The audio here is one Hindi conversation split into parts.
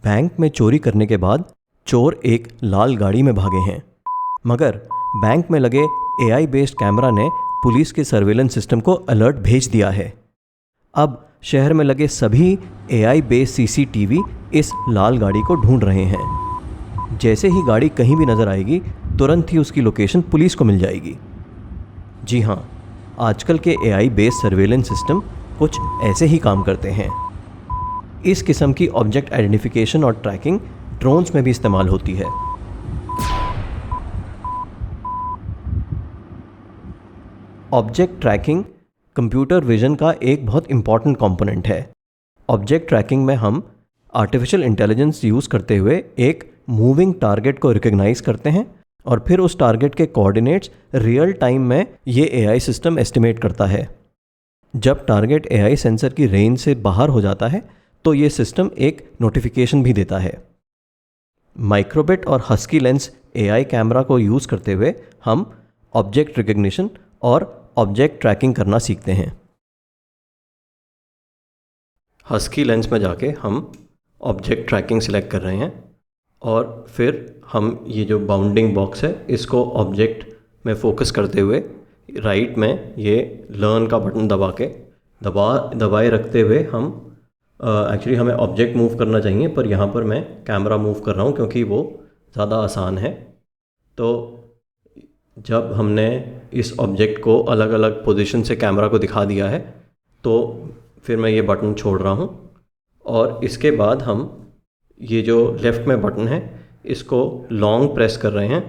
बैंक में चोरी करने के बाद चोर एक लाल गाड़ी में भागे हैं, मगर बैंक में लगे AI बेस्ड कैमरा ने पुलिस के सर्वेलेंस सिस्टम को अलर्ट भेज दिया है। अब शहर में लगे सभी AI बेस्ड CCTV इस लाल गाड़ी को ढूंढ रहे हैं। जैसे ही गाड़ी कहीं भी नज़र आएगी, तुरंत ही उसकी लोकेशन पुलिस को मिल जाएगी। जी हाँ, आजकल के AI बेस्ड सर्वेलेंस सिस्टम कुछ ऐसे ही काम करते हैं। इस किस्म की ऑब्जेक्ट आइडेंटिफिकेशन और ट्रैकिंग ड्रोन्स में भी इस्तेमाल होती है। ऑब्जेक्ट ट्रैकिंग कंप्यूटर विजन का एक बहुत इंपॉर्टेंट कंपोनेंट है। ऑब्जेक्ट ट्रैकिंग में हम आर्टिफिशियल इंटेलिजेंस यूज़ करते हुए एक मूविंग टारगेट को रिकग्नाइज करते हैं और फिर उस टारगेट के कोऑर्डिनेट्स रियल टाइम में ये AI सिस्टम एस्टिमेट करता है। जब टारगेट AI सेंसर की रेंज से बाहर हो जाता है तो ये सिस्टम एक नोटिफिकेशन भी देता है। माइक्रोबिट और हस्की लेंस AI कैमरा को यूज़ करते हुए हम ऑब्जेक्ट रिकग्निशन और ऑब्जेक्ट ट्रैकिंग करना सीखते हैं। हस्की लेंस में जाके हम ऑब्जेक्ट ट्रैकिंग सिलेक्ट कर रहे हैं और फिर हम ये जो बाउंडिंग बॉक्स है इसको ऑब्जेक्ट में फोकस करते हुए राइट में ये लर्न का बटन दबाए रखते हुए हम एक्चुअली हमें ऑब्जेक्ट मूव करना चाहिए, पर यहाँ पर मैं कैमरा मूव कर रहा हूँ क्योंकि वो ज़्यादा आसान है। तो जब हमने इस ऑब्जेक्ट को अलग अलग पोजीशन से कैमरा को दिखा दिया है तो फिर मैं ये बटन छोड़ रहा हूँ और इसके बाद हम ये जो लेफ़्ट में बटन है इसको लॉन्ग प्रेस कर रहे हैं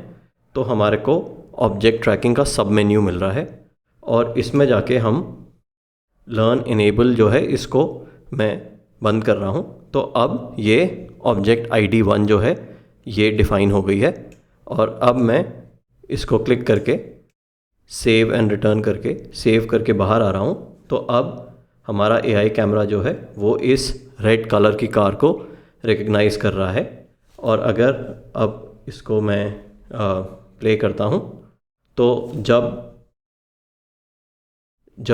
तो हमारे को ऑब्जेक्ट ट्रैकिंग का सब मेन्यू मिल रहा है और इसमें जाके हम लर्न इनेबल जो है इसको मैं बंद कर रहा हूँ। तो अब ये ऑब्जेक्ट ID 1 जो है ये डिफ़ाइन हो गई है और अब मैं इसको क्लिक करके सेव एंड रिटर्न करके सेव करके बाहर आ रहा हूँ। तो अब हमारा AI कैमरा जो है वो इस रेड कलर की कार को रिकग्नाइज़ कर रहा है और अगर अब इसको मैं प्ले करता हूँ तो जब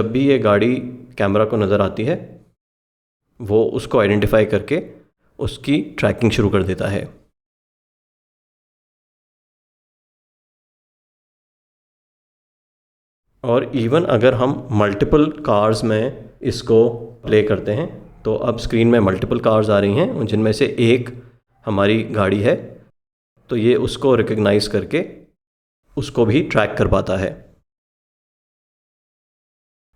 भी ये गाड़ी कैमरा को नज़र आती है वो उसको आइडेंटिफाई करके उसकी ट्रैकिंग शुरू कर देता है। और इवन अगर हम मल्टीपल कार्स में इसको प्ले करते हैं तो अब स्क्रीन में मल्टीपल कार्स आ रही हैं जिनमें से एक हमारी गाड़ी है, तो ये उसको रिकग्नाइज करके उसको भी ट्रैक कर पाता है।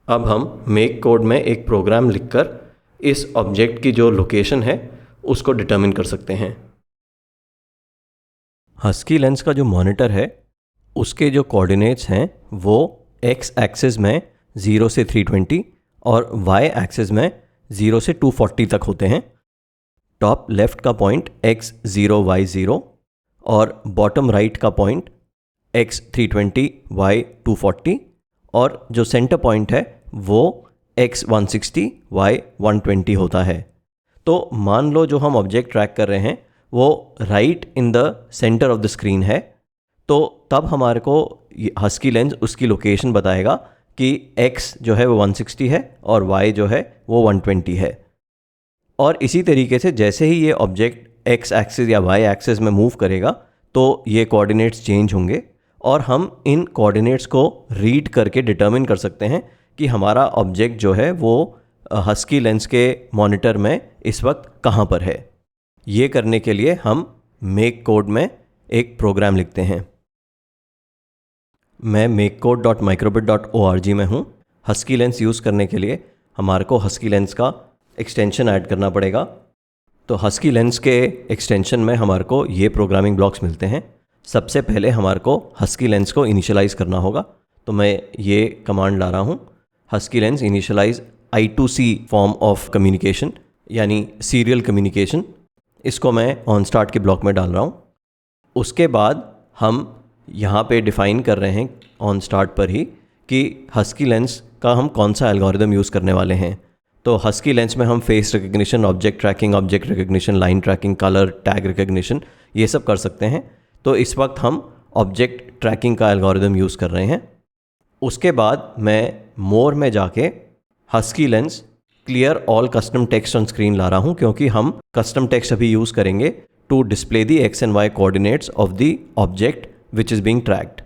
अब हम मेक कोड में एक प्रोग्राम लिखकर इस ऑब्जेक्ट की जो लोकेशन है उसको डिटरमिन कर सकते हैं। हस्की लेंस का जो मॉनिटर है उसके जो कोऑर्डिनेट्स हैं वो X एक्सिस में 0 से 320 और Y एक्सिस में 0 से 240 तक होते हैं। टॉप लेफ़्ट का पॉइंट X0 Y0 और बॉटम राइट का पॉइंट X320 Y240 और जो सेंटर पॉइंट है वो X160 Y120 होता है। तो मान लो जो हम ऑब्जेक्ट ट्रैक कर रहे हैं वो right in the centre of the screen है, तो तब हमारे को हस्की लेंस उसकी लोकेशन बताएगा कि X जो है वो 160 है और Y जो है वो 120 है। और इसी तरीके से जैसे ही ये ऑब्जेक्ट X एक्सिस या Y एक्सिस में मूव करेगा तो ये कोऑर्डिनेट्स चेंज होंगे और हम इन कोऑर्डिनेट्स को रीड करके डिटरमिन कर सकते हैं कि हमारा ऑब्जेक्ट जो है वो हस्की लेंस के मॉनिटर में इस वक्त कहाँ पर है। ये करने के लिए हम मेक कोड में एक प्रोग्राम लिखते हैं। मैं makecode.microbit.org में हूँ। हस्की लेंस यूज़ करने के लिए हमारे को हस्की लेंस का एक्सटेंशन ऐड करना पड़ेगा। तो हस्की लेंस के एक्सटेंशन में हमारे को ये प्रोग्रामिंग ब्लॉक्स मिलते हैं। सबसे पहले हमारे को हस्की लेंस को इनिशियलाइज़ करना होगा, तो मैं ये कमांड ला रहा हूँ, Husky lens initialise I2C form of communication यानी सीरियल कम्युनिकेशन। इसको मैं ऑन स्टार्ट के ब्लॉक में डाल रहा हूँ। उसके बाद हम यहाँ पे डिफ़ाइन कर रहे हैं ऑन स्टार्ट पर ही कि हस्की लेंस का हम कौन सा एल्गोरिदम यूज़ करने वाले हैं। तो हस्की लेंस में हम face recognition, object tracking, object recognition, line tracking, colour, tag recognition ये सब कर सकते हैं। तो इस वक्त हम ऑब्जेक्ट ट्रैकिंग का एल्गोरिदम यूज़ कर रहे हैं। उसके बाद मैं मोर में जाके Husky Lens clear all custom text on screen ला रहा हूँ, क्योंकि हम कस्टम टेक्स्ट अभी यूज़ करेंगे to display the X and Y coordinates of the object which is being tracked.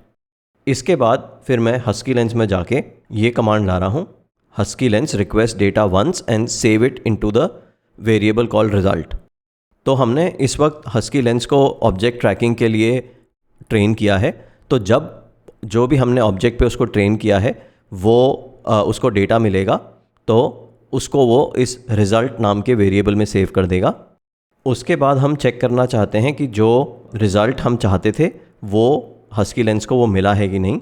इसके बाद फिर मैं हस्की लेंस में जाके ये कमांड ला रहा हूँ, Husky lens request data once and save it into the variable called result. तो हमने इस वक्त हस्की लेंस को ऑब्जेक्ट ट्रैकिंग के लिए ट्रेन किया है। तो जब जो भी हमने ऑब्जेक्ट पे उसको ट्रेन किया है वो उसको डेटा मिलेगा तो उसको वो इस रिज़ल्ट नाम के वेरिएबल में सेव कर देगा। उसके बाद हम चेक करना चाहते हैं कि जो रिज़ल्ट हम चाहते थे वो हस्की लेंस को वो मिला है कि नहीं।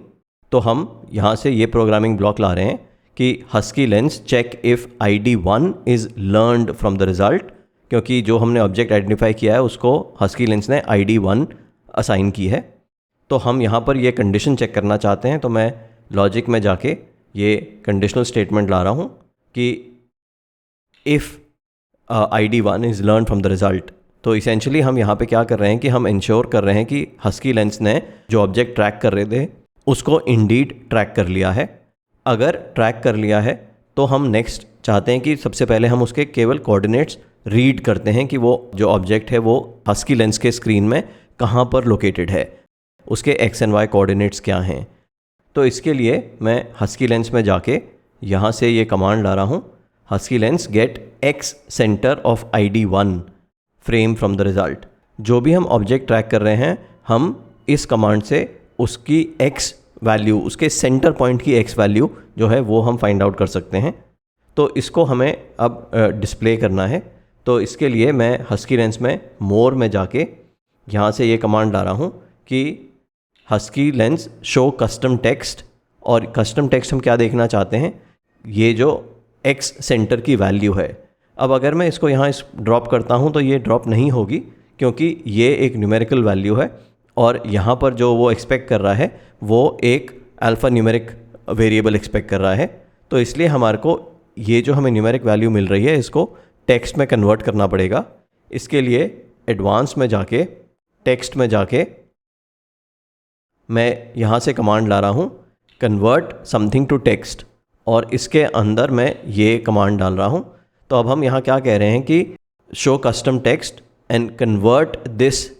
तो हम यहाँ से ये प्रोग्रामिंग ब्लॉक ला रहे हैं कि Husky lens check if ID1 is learned from the result, क्योंकि जो हमने ऑब्जेक्ट आइडेंटिफाई किया है उसको हस्की लेंस ने ID1 असाइन की है। तो हम यहाँ पर ये कंडीशन चेक करना चाहते हैं, तो मैं लॉजिक में जाके ये कंडीशनल स्टेटमेंट ला रहा हूँ कि if ID1 is learn from the result. तो इसेंशली हम यहाँ पे क्या कर रहे हैं कि हम इंश्योर कर रहे हैं कि हस्की लेंस ने जो ऑब्जेक्ट ट्रैक कर रहे थे उसको इंडीड ट्रैक कर लिया है। अगर ट्रैक कर लिया है तो हम नेक्स्ट चाहते हैं कि सबसे पहले हम उसके केवल कोऑर्डिनेट्स रीड करते हैं कि वो जो ऑब्जेक्ट है वो हस्की लेंस के स्क्रीन में कहाँ पर लोकेटेड है, उसके एक्स एंड वाई कोऑर्डिनेट्स क्या हैं। तो इसके लिए मैं हस्की लेंस में जाके यहाँ से ये कमांड ला रहा हूँ, Husky lens get X centre of ID1 frame from the result. जो भी हम ऑब्जेक्ट ट्रैक कर रहे हैं हम इस कमांड से उसकी एक्स वैल्यू, उसके सेंटर पॉइंट की एक्स वैल्यू जो है वो हम फाइंड आउट कर सकते हैं। तो इसको हमें अब डिस्प्ले करना है। तो इसके लिए मैं हस्की लेंस में मोर में जाके यहाँ से ये कमांड ला रहा हूँ कि Husky lens show custom text. और कस्टम टेक्स्ट हम क्या देखना चाहते हैं, ये जो एक्स सेंटर की वैल्यू है। अब अगर मैं इसको यहाँ ड्रॉप करता हूँ तो ये ड्रॉप नहीं होगी, क्योंकि ये एक न्यूमेरिकल वैल्यू है और यहाँ पर जो वो एक्सपेक्ट कर रहा है वो एक अल्फ़ा न्यूमेरिक वेरिएबल एक्सपेक्ट कर रहा है। तो इसलिए हमारे को ये जो हमें न्यूमेरिक वैल्यू मिल रही है इसको टेक्स्ट में कन्वर्ट करना पड़ेगा। इसके लिए एडवांस में जाके टेक्स्ट में जाके मैं यहाँ से कमांड ला रहा हूँ कन्वर्ट समथिंग टू टेक्स्ट, और इसके अंदर मैं ये कमांड डाल रहा हूँ। तो अब हम यहाँ क्या कह रहे हैं कि show custom text and convert this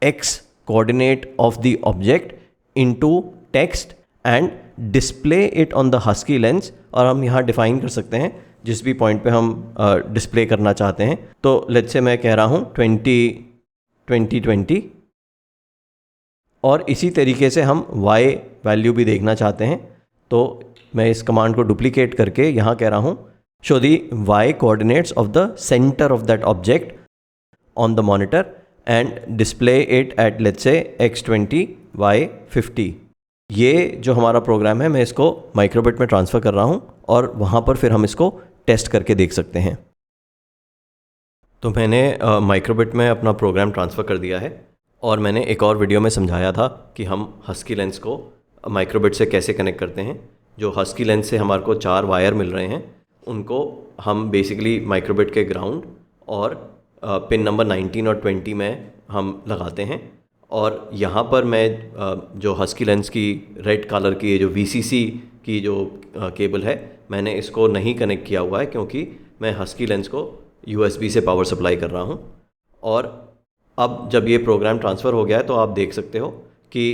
x coordinate of the object into text and display it on the husky lens. और हम यहाँ डिफाइन कर सकते हैं जिस भी पॉइंट पे हम डिस्प्ले करना चाहते हैं। तो लेट्स से मैं कह रहा हूँ 20 और इसी तरीके से हम y वैल्यू भी देखना चाहते हैं। तो मैं इस कमांड को डुप्लीकेट करके यहाँ कह रहा हूँ show the y coordinates of the centre of that object on the monitor and display it at let's say x20 y50। ये जो हमारा प्रोग्राम है मैं इसको माइक्रोबिट में ट्रांसफ़र कर रहा हूँ और वहाँ पर फिर हम इसको टेस्ट करके देख सकते हैं। तो मैंने माइक्रोबिट में अपना प्रोग्राम ट्रांसफ़र कर दिया है और मैंने एक और वीडियो में समझाया था कि हम हस्की लेंस को माइक्रोबिट से कैसे कनेक्ट करते हैं। जो हस्की लेंस से हमारे को 4 वायर मिल रहे हैं उनको हम बेसिकली माइक्रोबिट के ग्राउंड और पिन नंबर 19 और 20 में हम लगाते हैं। और यहाँ पर मैं जो हस्की लेंस की रेड कलर की जो VCC की जो केबल है मैंने इसको नहीं कनेक्ट किया हुआ है, क्योंकि मैं हस्की लेंस को USB से पावर सप्लाई कर रहा हूँ। और अब जब ये प्रोग्राम ट्रांसफ़र हो गया है तो आप देख सकते हो कि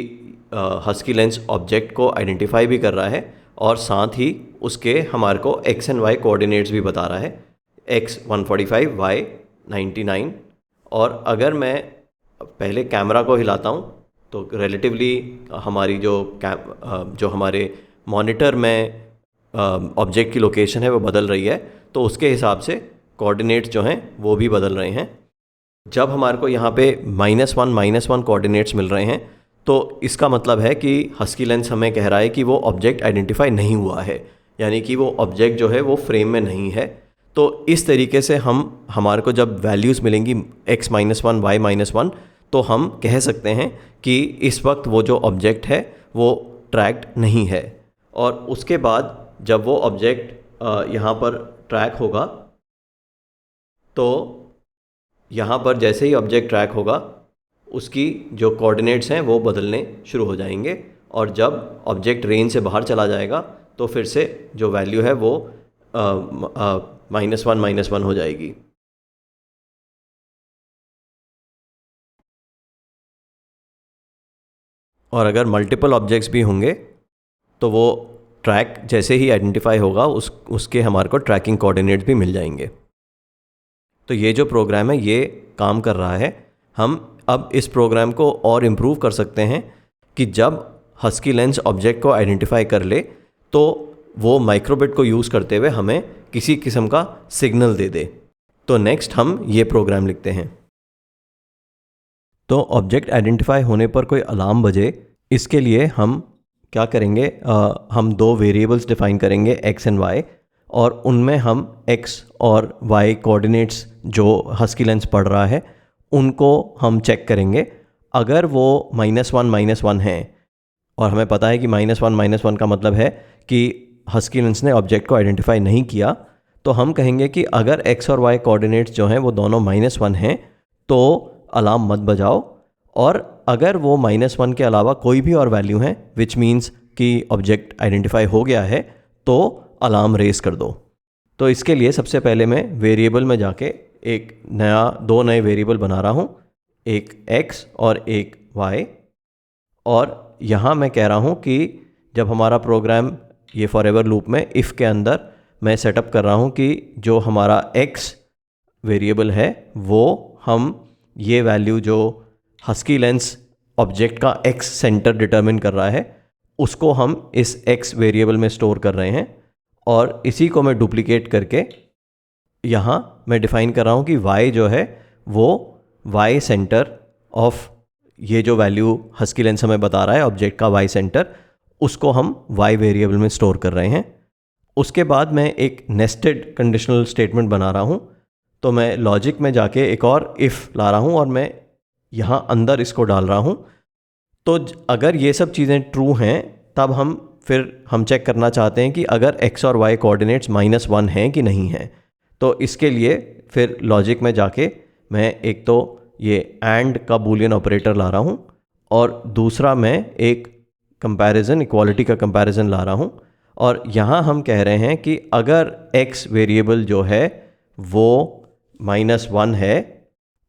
हस्की लेंस ऑब्जेक्ट को आइडेंटिफाई भी कर रहा है और साथ ही उसके हमारे को एक्स एंड वाई कोऑर्डिनेट्स भी बता रहा है, x 145 y 99। और अगर मैं पहले कैमरा को हिलाता हूँ तो रिलेटिवली हमारी जो हमारे मॉनिटर में ऑब्जेक्ट की लोकेशन है वो बदल रही है, तो उसके हिसाब से कोऑर्डिनेट्स जो हैं वो भी बदल रहे हैं। जब हमारे को यहाँ पे -1 कोऑर्डिनेट्स मिल रहे हैं तो इसका मतलब है कि हस्की लेंस हमें कह रहा है कि वो ऑब्जेक्ट आइडेंटिफाई नहीं हुआ है, यानी कि वो ऑब्जेक्ट जो है वो फ्रेम में नहीं है। तो इस तरीके से हमारे को जब वैल्यूज़ मिलेंगी x -1 y -1 तो हम कह सकते हैं कि इस वक्त वो जो ऑब्जेक्ट है वो ट्रैक्ड नहीं है। और उसके बाद जब वो ऑब्जेक्ट यहाँ पर ट्रैक होगा तो यहाँ पर जैसे ही ऑब्जेक्ट ट्रैक होगा उसकी जो कोऑर्डिनेट्स हैं वो बदलने शुरू हो जाएंगे। और जब ऑब्जेक्ट रेंज से बाहर चला जाएगा तो फिर से जो वैल्यू है वो -1 हो जाएगी। और अगर मल्टीपल ऑब्जेक्ट्स भी होंगे तो वो ट्रैक जैसे ही आइडेंटिफाई होगा उसके हमारे को ट्रैकिंग कोऑर्डिनेट्स भी मिल जाएंगे। तो ये जो प्रोग्राम है ये काम कर रहा है। हम अब इस प्रोग्राम को और इम्प्रूव कर सकते हैं कि जब हस्की लेंस ऑब्जेक्ट को आइडेंटिफाई कर ले तो वो माइक्रोबिट को यूज़ करते हुए हमें किसी किस्म का सिग्नल दे दे। तो नेक्स्ट हम ये प्रोग्राम लिखते हैं। तो ऑब्जेक्ट आइडेंटिफाई होने पर कोई अलार्म बजे, इसके लिए हम क्या करेंगे, हम दो वेरिएबल्स डिफाइन करेंगे x एंड y, और उनमें हम x और y कोऑर्डिनेट्स जो हस्की लेंस पढ़ रहा है उनको हम चेक करेंगे। अगर वो -1 है और हमें पता है कि -1 का मतलब है कि हस्की लेंस ने ऑब्जेक्ट को आइडेंटिफाई नहीं किया, तो हम कहेंगे कि अगर x और y कोऑर्डिनेट्स जो हैं वो दोनों -1 हैं तो अलार्म मत बजाओ, और अगर वो -1 के अलावा कोई भी और वैल्यू है विच मीन्स कि ऑब्जेक्ट आइडेंटिफाई हो गया है तो अलार्म रेस कर दो। तो इसके लिए सबसे पहले मैं वेरिएबल में जाके दो नए वेरिएबल बना रहा हूँ, एक x और एक y। और यहाँ मैं कह रहा हूँ कि जब हमारा प्रोग्राम ये फॉरएवर लूप में इफ़ के अंदर मैं सेटअप कर रहा हूँ कि जो हमारा x वेरिएबल है वो हम ये वैल्यू जो हस्की लेंस ऑब्जेक्ट का x सेंटर डिटरमिन कर रहा है उसको हम इस x वेरिएबल में स्टोर कर रहे हैं, और इसी को मैं डुप्लीकेट करके यहाँ मैं डिफ़ाइन कर रहा हूँ कि y जो है वो y सेंटर ऑफ ये जो वैल्यू हस्की लेंस हमें बता रहा है ऑब्जेक्ट का y सेंटर, उसको हम y वेरिएबल में स्टोर कर रहे हैं। उसके बाद मैं एक नेस्टेड कंडीशनल स्टेटमेंट बना रहा हूँ। तो मैं लॉजिक में जाके एक और इफ़ ला रहा हूँ और मैं यहाँ अंदर इसको डाल रहा हूँ। तो अगर ये सब चीज़ें ट्रू हैं तब हम चेक करना चाहते हैं कि अगर x और y कोऑर्डिनेट्स -1 हैं कि नहीं हैं। तो इसके लिए फिर लॉजिक में जाके मैं एक तो ये एंड का बूलियन ऑपरेटर ला रहा हूँ और दूसरा मैं एक कंपैरिजन, इक्वालिटी का कंपैरिजन ला रहा हूँ। और यहाँ हम कह रहे हैं कि अगर x वेरिएबल जो है वो -1 है,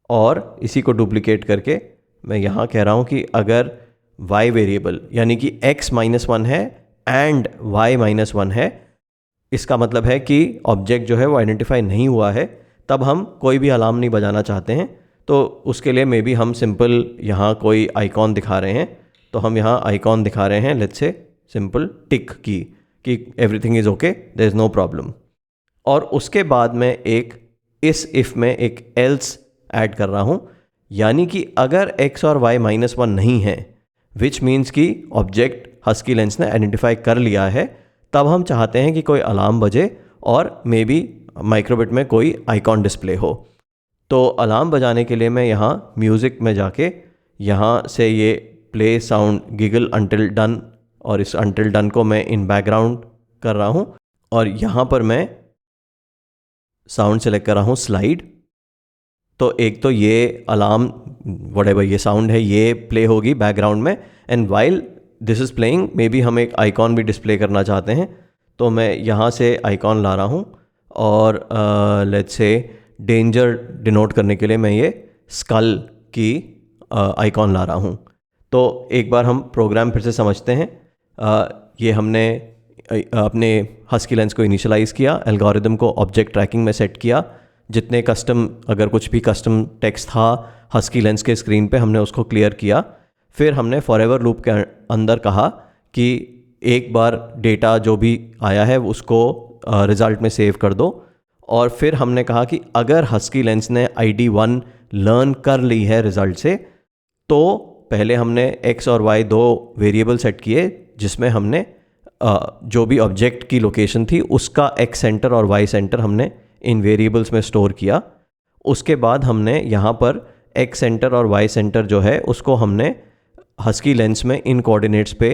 और इसी को डुप्लीकेट करके मैं यहाँ कह रहा हूँ कि अगर y वेरिएबल यानी कि x -1 है एंड y -1 है, इसका मतलब है कि ऑब्जेक्ट जो है वो आइडेंटिफाई नहीं हुआ है, तब हम कोई भी अलार्म नहीं बजाना चाहते हैं। तो उसके लिए मे बी हम सिंपल यहाँ कोई आइकॉन दिखा रहे हैं। तो हम यहाँ आइकॉन दिखा रहे हैं, लेट्स से सिंपल टिक की कि everything is okay, there is no problem. और उसके बाद मैं इस इफ़ में एक एल्स ऐड कर रहा हूँ, यानी कि अगर x और y -1 नहीं है विच मीन्स कि ऑब्जेक्ट हस्की लेंस ने आइडेंटिफाई कर लिया है, तब हम चाहते हैं कि कोई अलार्म बजे और मे बी माइक्रोबिट में कोई आइकॉन डिस्प्ले हो। तो अलार्म बजाने के लिए मैं यहाँ म्यूज़िक में जाके यहाँ से ये play sound giggle until done, और इस अंटिल डन को मैं इन बैकग्राउंड कर रहा हूँ, और यहाँ पर मैं साउंड सेलेक्ट कर रहा हूँ स्लाइड। तो एक तो ये अलार्म व्हाटएवर ये साउंड है ये प्ले होगी बैकग्राउंड में, and while this is playing may be हम एक आइकॉन भी डिस्प्ले करना चाहते हैं। तो मैं यहाँ से आइकॉन ला रहा हूँ, और लेट्स से डेंजर डिनोट करने के लिए मैं ये स्कल की आइकॉन ला रहा हूँ। तो एक बार हम प्रोग्राम फिर से समझते हैं। ये हमने अपने हस्की लेंस को इनिशियलाइज़ किया, एल्गोरिदम को ऑब्जेक्ट ट्रैकिंग में सेट किया, जितने अगर कुछ भी कस्टम टेक्स्ट था हस्की लेंस के स्क्रीन पे हमने उसको क्लियर किया। फिर हमने फॉरएवर लूप के अंदर कहा कि एक बार डेटा जो भी आया है उसको रिज़ल्ट में सेव कर दो, और फिर हमने कहा कि अगर हस्की लेंस ने ID1 लर्न कर ली है रिज़ल्ट से, तो पहले हमने x और y दो वेरिएबल सेट किए जिसमें हमने जो भी ऑब्जेक्ट की लोकेशन थी उसका x सेंटर और y सेंटर हमने इन वेरिएबल्स में स्टोर किया। उसके बाद हमने यहाँ पर x सेंटर और y सेंटर जो है उसको हमने हस्की लेंस में इन कोऑर्डिनेट्स पे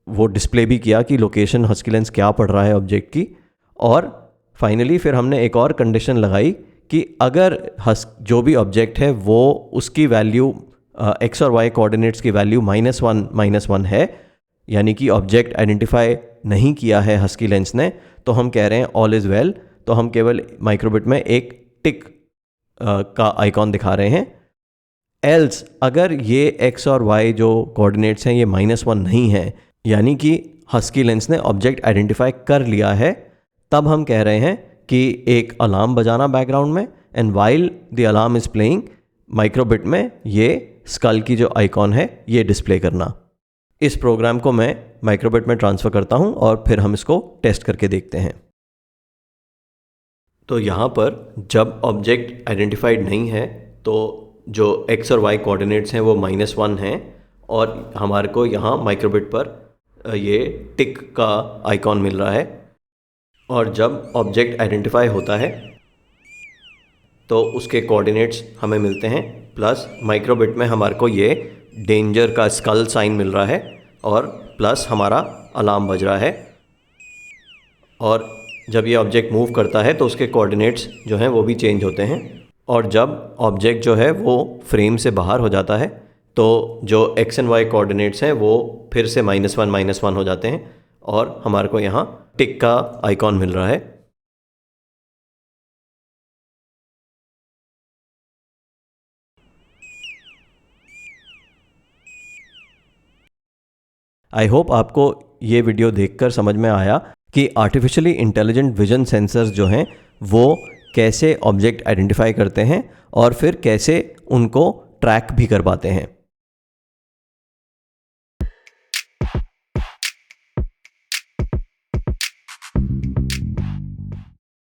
वो डिस्प्ले भी किया कि लोकेशन हस्की लेंस क्या पढ़ रहा है ऑब्जेक्ट की। और फाइनली फिर हमने एक और कंडीशन लगाई कि अगर जो भी ऑब्जेक्ट है वो उसकी वैल्यू x और y कोऑर्डिनेट्स की वैल्यू -1 है, यानी कि ऑब्जेक्ट आइडेंटिफाई नहीं किया है हस्की लेंस ने, तो हम कह रहे हैं ऑल इज़ वेल। तो हम केवल माइक्रोबिट में एक टिक का आइकॉन दिखा रहे हैं। एल्स अगर ये x और y जो कोऑर्डिनेट्स हैं ये -1 नहीं है, यानी कि हस्की लेंस ने ऑब्जेक्ट आइडेंटिफाई कर लिया है, तब हम कह रहे हैं कि एक अलार्म बजाना बैकग्राउंड में, and while the alarm is playing माइक्रोबिट में ये स्कल की जो आइकॉन है ये डिस्प्ले करना। इस प्रोग्राम को मैं माइक्रोबिट में ट्रांसफ़र करता हूं और फिर हम इसको टेस्ट करके देखते हैं। तो यहाँ पर जब ऑब्जेक्ट आइडेंटिफाइड नहीं है तो जो x और y कोऑर्डिनेट्स हैं वो -1 हैं और हमारे को यहाँ माइक्रोबिट पर ये टिक का आइकॉन मिल रहा है। और जब ऑब्जेक्ट आइडेंटिफाई होता है तो उसके कोऑर्डिनेट्स हमें मिलते हैं, प्लस माइक्रोबिट में हमारे को ये डेंजर का स्कल साइन मिल रहा है और प्लस हमारा अलार्म बज रहा है। और जब ये ऑब्जेक्ट मूव करता है तो उसके कोऑर्डिनेट्स जो हैं वो भी चेंज होते हैं। और जब ऑब्जेक्ट जो है वो फ्रेम से बाहर हो जाता है तो जो x एंड y कोऑर्डिनेट्स हैं वो फिर से -1 हो जाते हैं और हमारे को यहाँ टिक का आइकॉन मिल रहा है। आई होप आपको ये वीडियो देखकर समझ में आया कि आर्टिफिशियली इंटेलिजेंट विजन सेंसर्स जो हैं वो कैसे ऑब्जेक्ट आइडेंटिफाई करते हैं और फिर कैसे उनको ट्रैक भी कर पाते हैं।